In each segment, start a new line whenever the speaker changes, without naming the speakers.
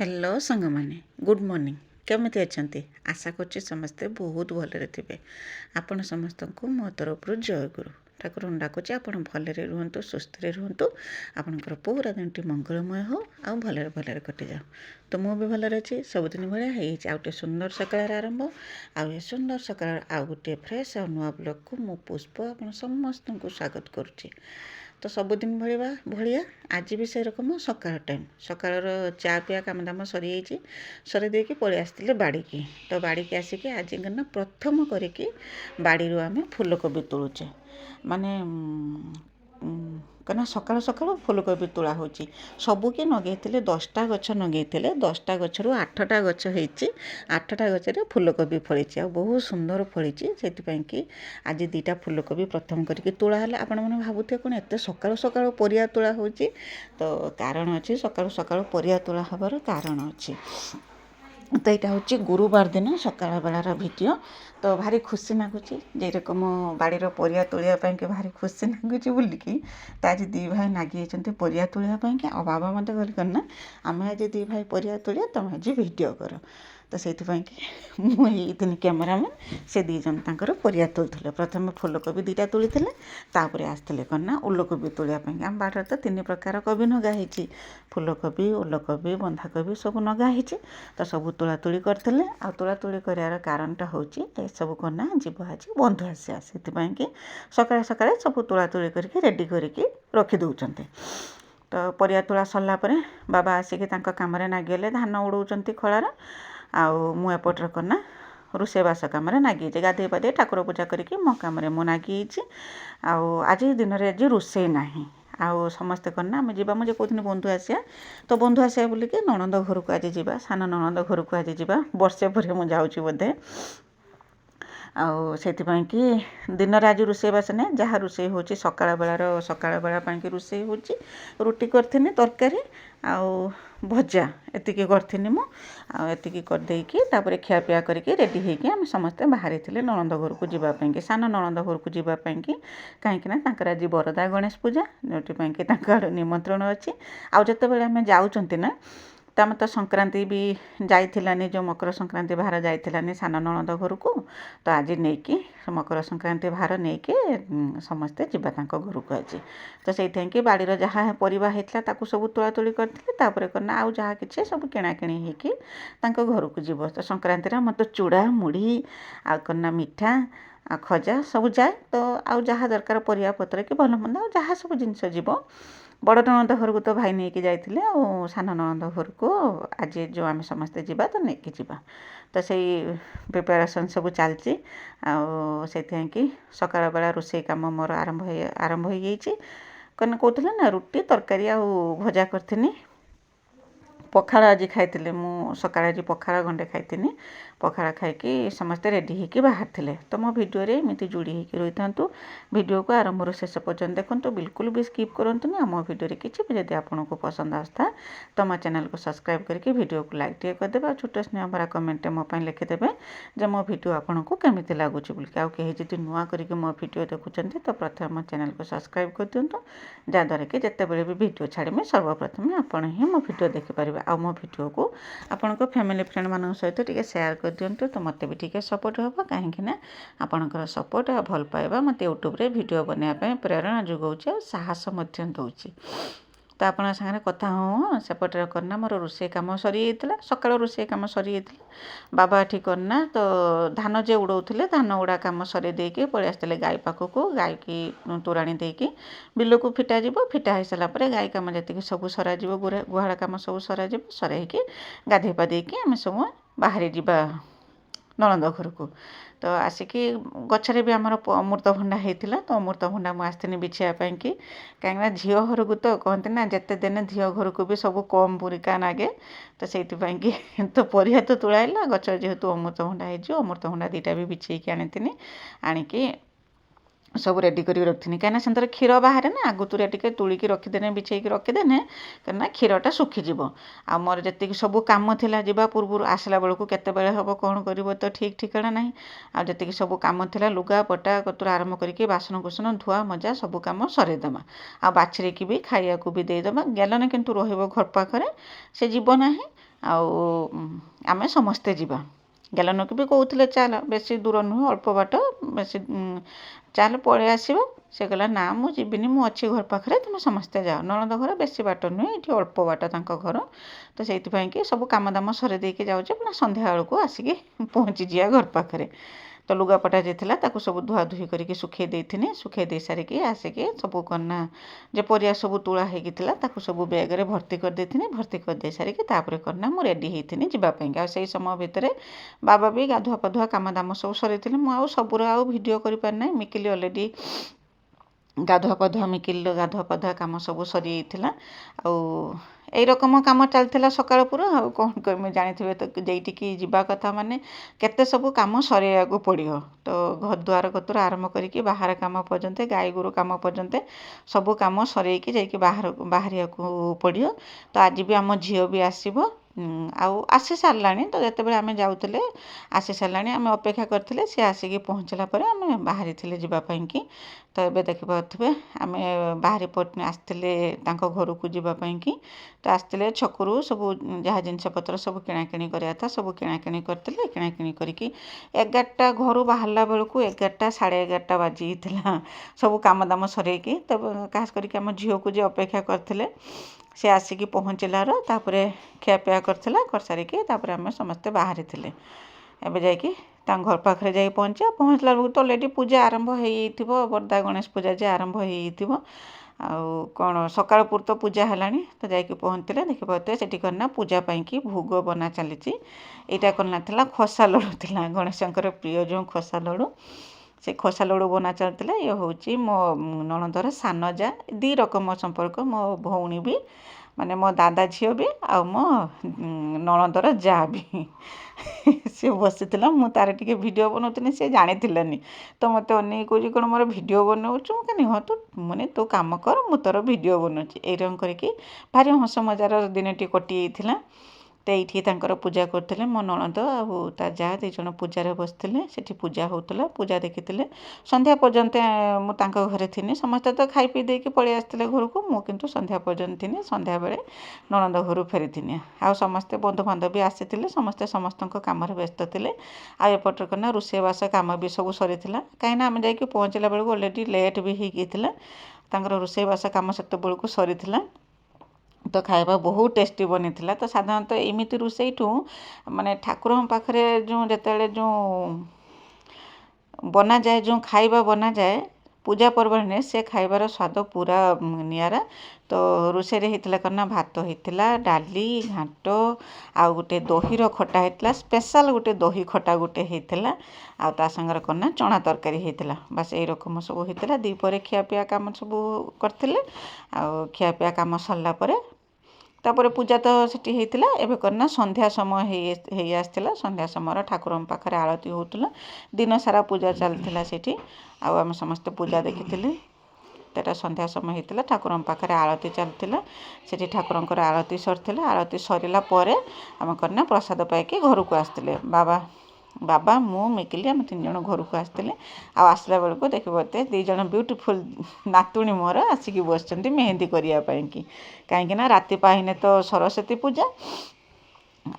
Hello सांग मैंने good morning केमिति अच्छंती आशा करछि समस्ते बहुत भलरे थिबे। आपण समस्त को मो तरफ जय गुरु ठाकुर डाकुछि आपण भलरे रुहंतु सुस्थ रे रुहंतु आपणकर पूरा दिनटी मंगलमय हो आ भलरे भलरे कटि जाओ। तो मु भी भलरे अछि सबदिन भलिया हेइछि आउटे सुंदर सकाळ आरंभ आ ए सुंदर सकाळ आ गुटे फ्रेश आ नुआ ब्लॉग को मु पुष्प आपण समस्त को स्वागत करुछि। तो सबुदिन भलिया आज भी से रकम सकाळ टाइम सकाळर चा पिया काम दाम सरी जाइए सरी देकी पलि आसते बाड़ी की। तो बाड़ी की आसिक आज प्रथम करिकी बाड़ी आम फूलकोबी तोलुचे माने कना सकाळ सकाळ फूलकोबी तोला होची सबुके नगेइथिले 10टा गछ नगेइथिले 10टा गछरु 8टा गछ हेइची 8टा गछरे फूलकोबी फळिची आ बहुत सुंदर फळिची सेति पई कि आज 2टा फूलकोबी प्रथम करिके तोला हला। आपण माने भाबुथे कोन एते सकाळ सकाळ परिया तोला होची तो कारण अछि सकाळ सकाळ परिया तोला हबार कारण अछि। तो यहाँ हूँ गुरुवार दिन सकाळ बेलार भिडियो तो भारी खुशी लगुच जे रकम बाड़ीर परिया तोलिया के भारी खुशी लगुच बोलिकी तो आज दी भाई नागी परिया तोलिया कि आ बाबा मत कहले करना आम आज दी भाई परिया तोलिया तुम आज भिडियो कर। तो से मुझे कैमेरामैन से दी जन तांकर परिया तोलुले प्रथम फूलकोबी 2टा तोली तापर आसते करना ओलकोबी तोलिया आम बाड़े तो 3 प्रकार कोबी नगा होती फूलकोबी ओलकोबी बंधाकोबी सब नगा होती। तो सब तोला तोली करते आ तोला तोली करार कारणटा हूँ सब करना जीव आज बंधु आसिया से कि सकाଳେ सकाଳେ सब तोला तोली करके रेडी करके रखी दौरान। तो परिया तोला सरला बाबा आसिक काम नागिगले धान उड़ाऊँ खलार आउ मु एपटर करना रोषेईबास कम नागी गाधे पाधे ठाकुर पूजा करके मो कम मु नागी आज दिन में आज रोषे ना आउ समस्ते करना आम जा मुझे कौन बंधु आसिया तो बंधु आसिया बोलिकी नणंद घर को आज जा सान नणंद घर को आज जा वर्षे पर मुझे जाऊँगी बोधे आउपाई कि दिन में आज रोषेईबास ना जहाँ रोषे हो सकाळ बेला कि रोषे हो रुटी करी तरकारी आउ भजा एति करी मुझे करदेकी खियापिया करके रेडी होगी आम समस्ते बाहरी थे नणंद घर को जावाई सान नणंद घर को जावाई कहीं आज बरदा गणेश पूजा जो आड़ निमंत्रण अच्छी आउ जिते आम जाऊँ ना तो आम तो संक्रांति भी जाइलानी जो मकर संक्रांति भार जाइलानी सान नणंद घर को तो आज नहीं कि मकर संक्रांति भार नहीं कि समस्ते जीवा घर को आज तो से कि बाड़ीर जहाँ परिवा होता सब तोला तोली करते करना आउ जहाँ कि सब किणाकिणी होकर घर को जीव। तो संक्रांति मत चूड़ा मुढ़ी आ करना मिठा आ खजा सब जाए तो आउ जहाँ दरकार परिया पत्र कि भल मंद जहाँ सब जिनस जीव बड़ नणंद घर को तो भाई नहीं कि जाइए और सान नणंद घर को आज जो आम समस्ते जीवा तो नहीं कि जीवा। तो से प्रिपेरेसन सब चलती से कि सकाळ बेला रोषे कम मोर आरंभ हो जाइए कौन कहते ना रुटी तरकारी आ भजा करी पखाड़ आज खाई मु सकाळ आज पखाड़ गंडे खाई पखाड़ खाई समस्ते रेडी होकर बाहर थे। तो मो भिडियो एमती जोड़ी होकर रही था भिडियो को आरंभ शेष पर्यंत देखो बिल्कुल भी स्किप करंतुनी मो भिडियो किसी भी जब आपको पसंद आसता तो मो चैनल को सब्सक्राइब करके भिडियो को लाइक टे करदे और छोट स्नेह भरा कमेंट मोपाई लिखिदेवे जे मो भिडियो आपको केमी लगुच बोलिक आउ कहीं जी नुआ करके मो भिडियो देखुं तो प्रथम मो चैनल को सब्सक्राइब कर दिंतु जहाँद्वारा कि जितेबाला भी भिडियो छाड़मी सर्वप्रथम आपण ही मो भिडियो देखिपारे आ मो भिडियो को आपण फैमिली फ्रेंड मान सहित टे सेयार कर दिंतु तो मत भी टे सपोर्ट हम कहीं आपणकर सपोर्ट आ भल पाइबा मत यूट्यूब रे भिडियो बनाया प्रेरणा जोगाऊँ साहस दूची। तो आप सागर कथा हाँ सेपटे करना मोर रोषे कम सरी जाता सकाल रोषे कम सरी जाता बाबा ठीक करना तो धान जे उड़ाऊे धान उड़ा कम सरी देके पलि आसते गाई पाखक गाई की तोराणी देकी बिल को फिटा जीव फिटा हो सारापर गाई कम जी सब सर गुहाड़ कम सब सर सर गाधे पाधेकी आम सब बाहरी जा नणंद घर को। तो आसिकी गचरे भी आमर अमृतभंडा होता तो अमृतभंडा मुझे बिछापी कि कहीं झील घर को तो कहते ना जिते देने झील घर को भी सब कम बुरिका नागे तो से तो परिया तो तोड़ाइला गच जेहेतु अमृतभंडा हो अमृतभंडा 2टा भी बिछेकी आनी आणिकी सब रेडी कर रखी कहीं से क्षीर बाहर ना आगुतुरा टे तुलिकी रखीदे बिछेकी रखीदे कहीं क्षीरटा सुखीज आ मोर जी सब कम था जा पूर्व आसला बेलू केते हम कौन कर तो ठीक ठिकाना ना आती सब कम था लुगा पटा कतुर आरंभ करके बासन कुसन धुआ मजा सब कम सरेदमा आ बाछरी की भी खाया भी देदेमा गैलन किंतु रही घर पाखे से जीव ना ଆଉ ଆମେ ସମସ୍ତେ ଯିବା। ଗେଲନକୁ ବି କହୁଥିଲେ ଚାଲ, ବେଶୀ ଦୂର ନୁହେଁ, ଅଳ୍ପ ବାଟ, ବେଶୀ ଚାଲ ପଳେଇ ଆସିବ। ସେ କହିଲା ନା ମୁଁ ଯିବିନି, ମୁଁ ଅଛି ଘର ପାଖରେ, ତୁମେ ସମସ୍ତେ ଯାଅ। ନଣନ୍ଦ ଘର ବେଶୀ ବାଟ ନୁହେଁ, ଏଠି ଅଳ୍ପ ବାଟ ତାଙ୍କ ଘର। ତ ସେଇଥିପାଇଁକି ସବୁ କାମ ଦାମ ସରେଇ ଦେଇକି ଯାଉଛି, ପୁଣି ସନ୍ଧ୍ୟାବେଳକୁ ଆସିକି ପହଞ୍ଚିଯିବା ଘର ପାଖରେ। ତ ଲୁଗାପଟା ଯେ ଥିଲା ତାକୁ ସବୁ ଧୁଆଧୁଇ କରିକି ଶୁଖେଇ ଦେଇଥିନି। ଶୁଖେଇ ଦେଇ ସାରିକି ଆସିକି ସବୁ କନା ଯେ ପରିବା ସବୁ ତୁଳା ହେଇକି ଥିଲା ତାକୁ ସବୁ ବ୍ୟାଗରେ ଭର୍ତ୍ତି କରିଦେଇଥିନି। ଭର୍ତ୍ତି କରିଦେଇ ସାରିକି ତାପରେ କନା ମୁଁ ରେଡ଼ି ହେଇଥିନି ଯିବା ପାଇଁକି। ଆଉ ସେଇ ସମୟ ଭିତରେ ବାବା ବି ଗାଧୁଆ ପାଧୁଆ କାମ ଦାମ ସବୁ ସରେଇଥିଲେ। ମୁଁ ଆଉ ସବୁର ଆଉ ଭିଡ଼ିଓ କରିପାରି ନାହିଁ। ମିକିଲି ଅଲରେଡ଼ି ଗାଧୁଆ ପାଧୁଆ, ମିକିଲିର ଗାଧୁଆ ପାଧୁଆ କାମ ସବୁ ସରିଯାଇଥିଲା। ଆଉ ଏଇ ରକମ କାମ ଚାଲିଥିଲା ସକାଳ ପୁରା। ଆଉ କ'ଣ କରିମି, ଜାଣିଥିବେ ତ ଯେଇଠିକି ଯିବା କଥା ମାନେ କେତେ ସବୁ କାମ ସରେଇବାକୁ ପଡ଼ିବ। ତ ଘରଦ୍ୱାର କତୁରୁ ଆରମ୍ଭ କରିକି ବାହାର କାମ ପର୍ଯ୍ୟନ୍ତ, ଗାଈ ଗୋରୁ କାମ ପର୍ଯ୍ୟନ୍ତ ସବୁ କାମ ସରେଇକି ଯାଇକି ବାହାରିବାକୁ ପଡ଼ିବ। ତ ଆଜି ବି ଆମ ଝିଅ ବି ଆସିବ, ଆଉ ଆସି ସାରିଲାଣି। ତ ଯେତେବେଳେ ଆମେ ଯାଉଥିଲେ ଆସି ସାରିଲାଣି, ଆମେ ଅପେକ୍ଷା କରିଥିଲେ। ସେ ଆସିକି ପହଞ୍ଚିଲା ପରେ ଆମେ ବାହାରିଥିଲେ ଯିବା ପାଇଁକି। ତ ଏବେ ଦେଖିପାରୁଥିବେ ଆମେ ବାହାରି ଆସିଥିଲେ ତାଙ୍କ ଘରକୁ ଯିବା ପାଇଁକି। ତ ଆସିଥିଲେ ଛକରୁ ସବୁ ଯାହା ଜିନିଷପତ୍ର ସବୁ କିଣାକିଣି କରିବା କଥା ସବୁ କିଣାକିଣି କରିଥିଲେ। କିଣାକିଣି କରିକି 11ଟା ଘରୁ ବାହାରିଲା ବେଳକୁ 11ଟା ସାଢ଼େ 11ଟା ବାଜିଥିଲା ସବୁ କାମ ଦାମ ସରେଇକି। ତ ଖାସ କରିକି ଆମ ଝିଅକୁ ଯେ ଅପେକ୍ଷା କରିଥିଲେ ସେ ଆସିକି ପହଞ୍ଚିଲାର ତାପରେ ଖିଆପିଆ କରିଥିଲା, କରିସାରିକି ତାପରେ ଆମେ ସମସ୍ତେ ବାହାରିଥିଲେ। ଏବେ ଯାଇକି ତାଙ୍କ ଘର ପାଖରେ ଯାଇକି ପହଞ୍ଚିଲା ବେଳକୁ ତ ଅଲରେଡ଼ି ପୂଜା ଆରମ୍ଭ ହେଇଯାଇଥିବ। ବରଦା ଗଣେଶ ପୂଜା ଯେ ଆରମ୍ଭ ହେଇଯାଇଥିବ। ଆଉ କ'ଣ ସକାଳ ପୂର୍ତ୍ତ ପୂଜା ହେଲାଣି। ତ ଯାଇକି ପହଞ୍ଚିଥିଲେ, ଦେଖିପାରୁଥିବେ ସେଠି କରିନା ପୂଜା ପାଇଁକି ଭୋଗ ବନା ଚାଲିଛି। ଏଇଟା କରିନା ଥିଲା ଖସା ଲଡ଼ୁ ଥିଲା, ଗଣେଶଙ୍କର ପ୍ରିୟ ଯେଉଁ ଖସା ଲଡ଼ୁ, ସେ ଖସା ଲଡ଼ୁ ବନା ଚାଲିଥିଲା। ଇଏ ହେଉଛି ମୋ ନଣନ୍ଦର ସାନ ଯା, 2 ରକମ ସମ୍ପର୍କ। ମୋ ଭଉଣୀ ବି ମାନେ ମୋ ଦାଦା ଝିଅ ବି, ଆଉ ମୋ ନଣନ୍ଦର ଯା ବି। ସେ ବସିଥିଲା, ମୁଁ ତାର ଟିକେ ଭିଡ଼ିଓ ବନାଉଥିଲି, ସେ ଜାଣିଥିଲାନି। ତ ମୋତେ ଅନେଇ କହୁଛି କ'ଣ ମୋର ଭିଡ଼ିଓ ବନାଉଛୁ? ମୁଁ କହିନି ହଁ, ମାନେ ତୁ କାମ କର, ମୁଁ ତୋର ଭିଡ଼ିଓ ବନାଉଛି। ଏଇରକମ କରିକି ଭାରି ହସ ମଜାର ଦିନଟି କଟିଯାଇଥିଲା। ତ ଏଇଠି ତାଙ୍କର ପୂଜା କରୁଥିଲେ ମୋ ନଣନ୍ଦ ଆଉ ତା ଯା 2 ଜଣ ପୂଜାରେ ବସିଥିଲେ। ସେଠି ପୂଜା ହେଉଥିଲା, ପୂଜା ଦେଖିଥିଲେ। ସନ୍ଧ୍ୟା ପର୍ଯ୍ୟନ୍ତ ମୁଁ ତାଙ୍କ ଘରେ ଥିନି। ସମସ୍ତେ ତ ଖାଇ ପିଇ ଦେଇକି ପଳେଇ ଆସିଥିଲେ ଘରକୁ, ମୁଁ କିନ୍ତୁ ସନ୍ଧ୍ୟା ପର୍ଯ୍ୟନ୍ତ ଥିନି। ସନ୍ଧ୍ୟାବେଳେ ନଣନ୍ଦ ଘରୁ ଫେରିଥିନି। ଆଉ ସମସ୍ତେ ବନ୍ଧୁବାନ୍ଧବ ବି ଆସିଥିଲେ, ସମସ୍ତେ ସମସ୍ତଙ୍କ କାମରେ ବ୍ୟସ୍ତ ଥିଲେ। ଆଉ ଏପଟରେ କ'ଣ ନା ରୋଷେଇବାସ କାମ ବି ସବୁ ସରିଥିଲା। କାହିଁକିନା ଆମେ ଯାଇକି ପହଞ୍ଚିଲା ବେଳକୁ ଅଲରେଡ଼ି ଲେଟ୍ ବି ହେଇଯାଇଥିଲା। ତାଙ୍କର ରୋଷେଇବାସ କାମ ସେତେବେଳକୁ ସରିଥିଲା। ତ ଖାଇବା ବହୁତ ଟେଷ୍ଟି ବନିଥିଲା। ତ ସାଧାରଣତଃ ଏମିତି ରୋଷେଇଠୁ ମାନେ ଠାକୁରଙ୍କ ପାଖରେ ଯେତେବେଳେ ବନାଯାଏ, ଯେଉଁ ଖାଇବା ବନାଯାଏ ପୂଜା ପର୍ବାଣିରେ, ସେ ଖାଇବାର ସ୍ୱାଦ ପୁରା ନିଆରା। ତ ରୋଷେଇରେ ହେଇଥିଲା କ'ଣ ନା ଭାତ ହେଇଥିଲା, ଡାଲି, ଘାଣ୍ଟ, ଆଉ ଗୋଟେ ଦହିର ଖଟା ହେଇଥିଲା। ସ୍ପେଶାଲ ଗୋଟେ ଦହି ଖଟା ଗୋଟେ ହେଇଥିଲା। ଆଉ ତା ସାଙ୍ଗରେ କ'ଣ ନା ଚଣା ତରକାରୀ ହେଇଥିଲା। ବାସ୍ ଏଇ ରକମ ସବୁ ହେଇଥିଲା। ଦ୍ୱିପହରେ ଖିଆପିଆ କାମ ସବୁ କରିଥିଲେ। ଆଉ ଖିଆପିଆ କାମ ସରିଲା ପରେ ତାପରେ ପୂଜା ତ ସେଠି ହେଇଥିଲା। ଏବେ କ'ଣ ନା ସନ୍ଧ୍ୟା ସମୟ ହେଇ ଆସିଥିଲା। ସନ୍ଧ୍ୟା ସମୟର ଠାକୁରଙ୍କ ପାଖରେ ଆଳତି ହେଉଥିଲା। ଦିନ ସାରା ପୂଜା ଚାଲିଥିଲା ସେଠି। ଆଉ ଆମେ ସମସ୍ତେ ପୂଜା ଦେଖିଥିଲେ। ଏଟା ସନ୍ଧ୍ୟା ସମୟ ହେଇଥିଲା, ଠାକୁରଙ୍କ ପାଖରେ ଆଳତି ଚାଲିଥିଲା। ସେଠି ଠାକୁରଙ୍କର ଆଳତି ସରିଥିଲା। ଆଳତି ସରିଲା ପରେ ଆମେ କ'ଣ ନା ପ୍ରସାଦ ପାଇକି ଘରକୁ ଆସିଥିଲେ। ବାବା ମୁଁ ମିକିଲି ଆମେ 3 ଜଣ ଘରକୁ ଆସିଥିଲେ। ଆଉ ଆସିଲା ବେଳକୁ ଦେଖିପାରୁଥିବେ 2 ଜଣ ବିୟୁଟିଫୁଲ୍ ନାତୁଣୀ ମୋର ଆସିକି ବସିଛନ୍ତି ମେହେନ୍ଦି କରିବା ପାଇଁକି। କାହିଁକିନା ରାତି ପାହିନେ ତ ସରସ୍ୱତୀ ପୂଜା।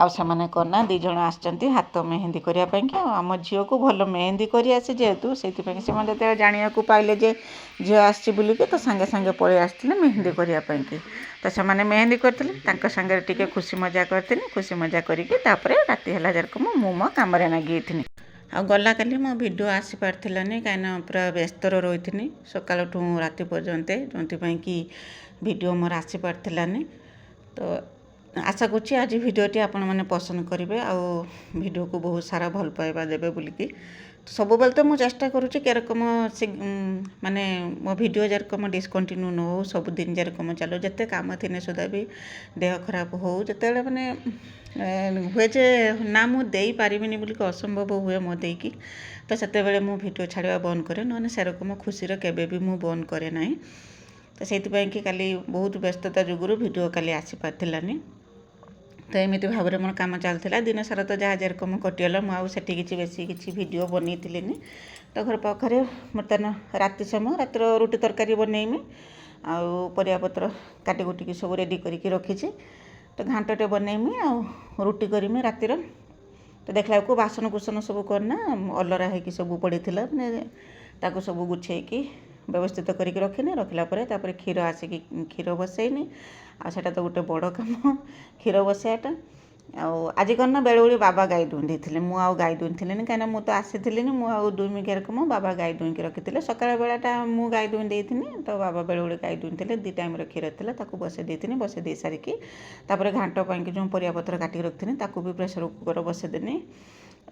ଆଉ ସେମାନେ କ'ଣ ନା 2 ଜଣ ଆସିଛନ୍ତି ହାତ ମେହେନ୍ଦି କରିବା ପାଇଁକି। ଆଉ ଆମ ଝିଅକୁ ଭଲ ମେହେନ୍ଦି କରି ଆସେ ଯେହେତୁ, ସେଇଥିପାଇଁ ସେମାନେ ଯେତେବେଳେ ଜାଣିବାକୁ ପାଇଲେ ଯେ ଝିଅ ଆସିଛି ବୁଲିକି, ତ ସାଙ୍ଗେ ସାଙ୍ଗେ ପଳେଇ ଆସିଥିଲେ ମେହେନ୍ଦି କରିବା ପାଇଁକି। ତ ସେମାନେ ମେହେନ୍ଦି କରିଥିଲେ, ତାଙ୍କ ସାଙ୍ଗରେ ଟିକେ ଖୁସି ମଜା କରିଥିଲି। ଖୁସି ମଜା କରିକି ତାପରେ ରାତି ହେଲା ଯେରକମ ମୁଁ ମୋ କାମରେ ଲାଗିଯାଇଥିଲି। ଆଉ ଗଲା କାଲି ମୋ ଭିଡ଼ିଓ ଆସିପାରିଥିଲାନି, କାହିଁକିନା ପୁରା ବ୍ୟସ୍ତରେ ରହିଥିନି ସକାଳଠୁ ରାତି ପର୍ଯ୍ୟନ୍ତ, ଯେଉଁଥିପାଇଁକି ଭିଡ଼ିଓ ମୋର ଆସିପାରିଥିଲାନି। ତ ଆଶା କରୁଛି ଆଜି ଭିଡ଼ିଓଟି ଆପଣମାନେ ପସନ୍ଦ କରିବେ, ଆଉ ଭିଡ଼ିଓକୁ ବହୁତ ସାରା ଭଲ ପାଇବା ଦେବେ ବୋଲିକି। ସବୁବେଳେ ତ ମୁଁ ଚେଷ୍ଟା କରୁଛି କେରକମ ମାନେ ମୋ ଭିଡ଼ିଓ ଯେରକମ ଡିସକଣ୍ଟିନ୍ୟୁ ନ ହେଉ, ସବୁଦିନ ଯେରକମ ଚାଲୁ। ଯେତେ କାମ ଥିଲେ ସୁଦ୍ଧା ବି ଦେହ ଖରାପ ହେଉ, ଯେତେବେଳେ ମାନେ ହୁଏ ଯେ ନା ମୁଁ ଦେଇପାରିବିନି ବୋଲିକି ଅସମ୍ଭବ ହୁଏ ମୋ ଦେଇକି, ତ ସେତେବେଳେ ମୁଁ ଭିଡ଼ିଓ ଛାଡ଼ିବା ବନ୍ଦ କରେ। ନହେଲେ ସେରକମ ଖୁସିର କେବେ ବି ମୁଁ ବନ୍ଦ କରେ ନାହିଁ। ତ ସେଇଥିପାଇଁକି କାଲି ବହୁତ ବ୍ୟସ୍ତତା ଯୋଗୁଁ ଭିଡ଼ିଓ କାଲି ଆସିପାରିଥିଲାନି। ତ ଏମିତି ଭାବରେ ମୋର କାମ ଚାଲିଥିଲା। ଦିନ ସାରା ତ ଯାହା ଯେରକମ କଟିଗଲା, ମୁଁ ଆଉ ସେଠି ବେଶୀ କିଛି ଭିଡ଼ିଓ ବନେଇଥିଲିନି। ତ ଘର ପାଖରେ ବର୍ତ୍ତମାନ ରାତି ସମୟ, ରାତିର ରୁଟି ତରକାରୀ ବନେଇମି। ଆଉ ପରିବାପତ୍ର କାଟି କୁଟିକି ସବୁ ରେଡ଼ି କରିକି ରଖିଛି। तो घांटटे बनैमी आ रुटी करमी रातिर तो देखला को बासन कुसन सब करना अलरा है सब पड़ी मैंने ताको सब गुछेकी व्यवस्थित करके रखिनी रखला तापर क्षीर आसिक क्षीर बसैनी आटा तो गोटे बड़ कम क्षीर बसैटा आज कौन बेले बेले बाबा गाई दुई थे मुझे गाई दुई थी कहीं मुझे आसी मुझे दुईमी रकम बाबा गाई दुई रखी सकाल बेलाटा मुझे गाई दुई देती तो बाबा बेले बेले गाई दुई थे 2 टाइम क्षीर था बसई देती बसई दे सारिकी घाट पाई जो परियापत्र काटिक रखी भी प्रेसर कुकर बसईदेनी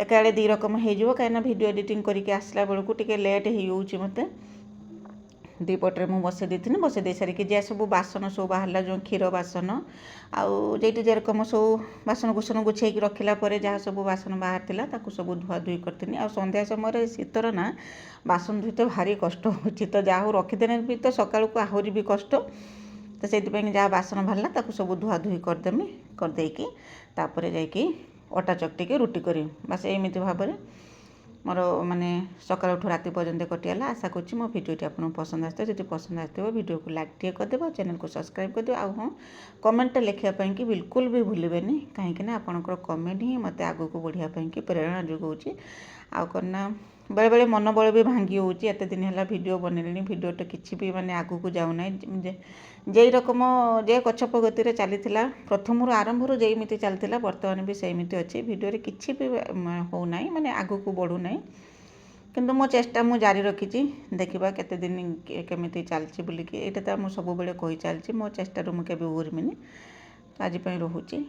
एकाड़े 2 रकम हो कहीं वीडियो एडिटिंग करके आसला बेलू टे लेट हो मत 2 पटे मुझे बसई देती बसई दे सारिकी जहाँ सब बासन सब बाहर जो क्षीर बासन आईटी जे रकम सब बासन कुसन गुछे रखला जहाँ सब बासन बाहर था सब धुआ धुई करती आ संध्या समय शीतर ना बासन धुईते भारी कष्ट हो तो जहाँ रखीदेने भी तो सका आहरी भी कष्ट तो से जहाँ बासन बाहर सब धुआ धुई करदेमी करदेकी तापर जाकि अटा चकटिके रुटी करी बास एमती भाव में मोर माने सकाल उठू राति पर्यंत कटिगला आशा करुँच मो भिडियोटी आपको पसंद आसो जब पसंद आसो वीडियो को लाइक टे करदेव चैनल को सब्सक्राइब करदे आ हाँ कमेंट लिखापी कि बिल्कुल भी भूलें कहीं आपंकर कमेंट ही मत आग को बढ़ियापी कि प्रेरणा जोगाऊँ आना बेले बेले मन बल भी भांगी होते दिन है वीडियो बनैली वीडियो तो किसी भी माने आग को जाऊना जे रकम जे कच्छप गति चली प्रथम आरंभ जेमती चलता बर्तमान भी सेमती अच्छी वीडियो किसी भी होना माने आग को बढ़ूना किंतु मो चेष्टा मु जारी रखी देखा केते दिन केमी चलती बोलिकी यहाँ तो मुझे सब कही चलती मो चेष्टार मुझे उर्मिनी आज रोचे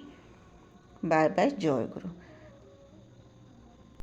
बाय बाय जय गुरु।